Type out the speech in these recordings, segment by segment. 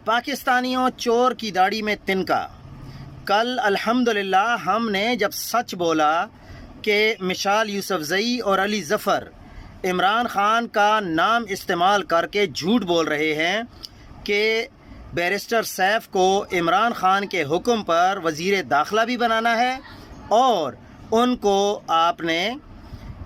پاکستانیوں، چور کی داڑھی میں تنکا۔ کل الحمدللہ ہم نے جب سچ بولا کہ مشال یوسفزئی اور علی ظفر عمران خان کا نام استعمال کر کے جھوٹ بول رہے ہیں کہ بیرسٹر سیف کو عمران خان کے حکم پر وزیر داخلہ بھی بنانا ہے اور ان کو آپ نے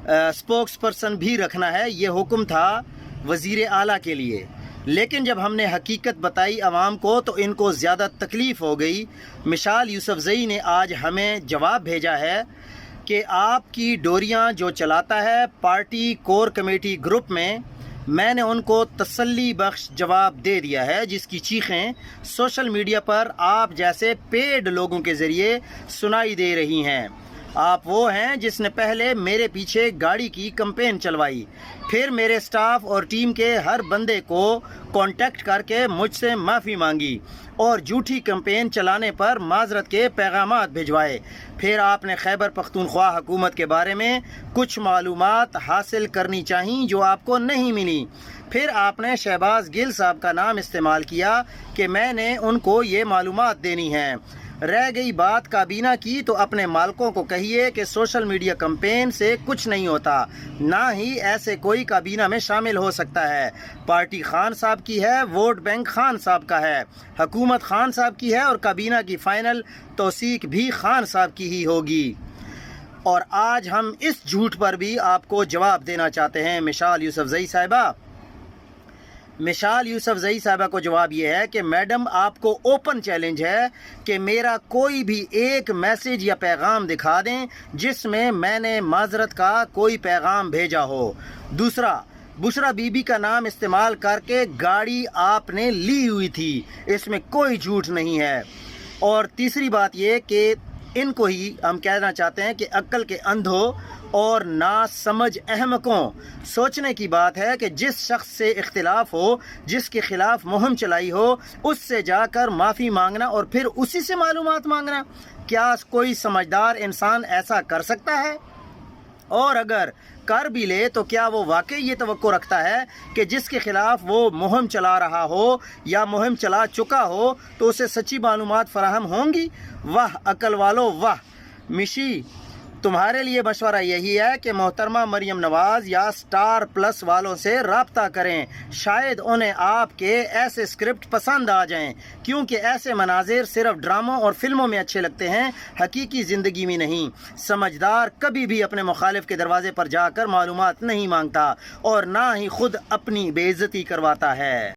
اسپوکس پرسن بھی رکھنا ہے، یہ حکم تھا وزیر اعلیٰ کے لیے۔ لیکن جب ہم نے حقیقت بتائی عوام کو تو ان کو زیادہ تکلیف ہو گئی۔ مشال یوسفزئی نے آج ہمیں جواب بھیجا ہے کہ آپ کی ڈوریاں جو چلاتا ہے پارٹی کور کمیٹی گروپ میں نے ان کو تسلی بخش جواب دے دیا ہے، جس کی چیخیں سوشل میڈیا پر آپ جیسے پیڈ لوگوں کے ذریعے سنائی دے رہی ہیں۔ آپ وہ ہیں جس نے پہلے میرے پیچھے گاڑی کی کمپین چلوائی، پھر میرے سٹاف اور ٹیم کے ہر بندے کو کانٹیکٹ کر کے مجھ سے معافی مانگی اور جھوٹی کمپین چلانے پر معذرت کے پیغامات بھجوائے۔ پھر آپ نے خیبر پختونخوا حکومت کے بارے میں کچھ معلومات حاصل کرنی چاہییں جو آپ کو نہیں ملی۔ پھر آپ نے شہباز گل صاحب کا نام استعمال کیا کہ میں نے ان کو یہ معلومات دینی ہیں۔ رہ گئی بات کابینہ کی تو اپنے مالکوں کو کہیے کہ سوشل میڈیا کمپین سے کچھ نہیں ہوتا، نہ ہی ایسے کوئی کابینہ میں شامل ہو سکتا ہے۔ پارٹی خان صاحب کی ہے، ووٹ بینک خان صاحب کا ہے، حکومت خان صاحب کی ہے اور کابینہ کی فائنل توثیق بھی خان صاحب کی ہی ہوگی۔ اور آج ہم اس جھوٹ پر بھی آپ کو جواب دینا چاہتے ہیں۔ مشال یوسفزئی صاحبہ کو جواب یہ ہے کہ میڈم آپ کو اوپن چیلنج ہے کہ میرا کوئی بھی ایک میسیج یا پیغام دکھا دیں جس میں نے معذرت کا کوئی پیغام بھیجا ہو۔ دوسرا، بشرا بی بی کا نام استعمال کر کے گاڑی آپ نے لی ہوئی تھی، اس میں کوئی جھوٹ نہیں ہے۔ اور تیسری بات یہ کہ ان کو ہی ہم کہنا چاہتے ہیں کہ عقل کے اندھوں اور نا سمجھ احمقوں، سوچنے کی بات ہے کہ جس شخص سے اختلاف ہو، جس کے خلاف مہم چلائی ہو، اس سے جا کر معافی مانگنا اور پھر اسی سے معلومات مانگنا، کیا کوئی سمجھدار انسان ایسا کر سکتا ہے؟ اور اگر کر بھی لے تو کیا وہ واقعی یہ توقع رکھتا ہے کہ جس کے خلاف وہ مہم چلا رہا ہو یا مہم چلا چکا ہو تو اسے سچی معلومات فراہم ہوں گی؟ واہ عقل والو واہ۔ مشی، تمہارے لیے مشورہ یہی ہے کہ محترمہ مریم نواز یا سٹار پلس والوں سے رابطہ کریں، شاید انہیں آپ کے ایسے سکرپٹ پسند آ جائیں، کیونکہ ایسے مناظر صرف ڈراموں اور فلموں میں اچھے لگتے ہیں، حقیقی زندگی میں نہیں۔ سمجھدار کبھی بھی اپنے مخالف کے دروازے پر جا کر معلومات نہیں مانگتا اور نہ ہی خود اپنی بے عزتی کرواتا ہے۔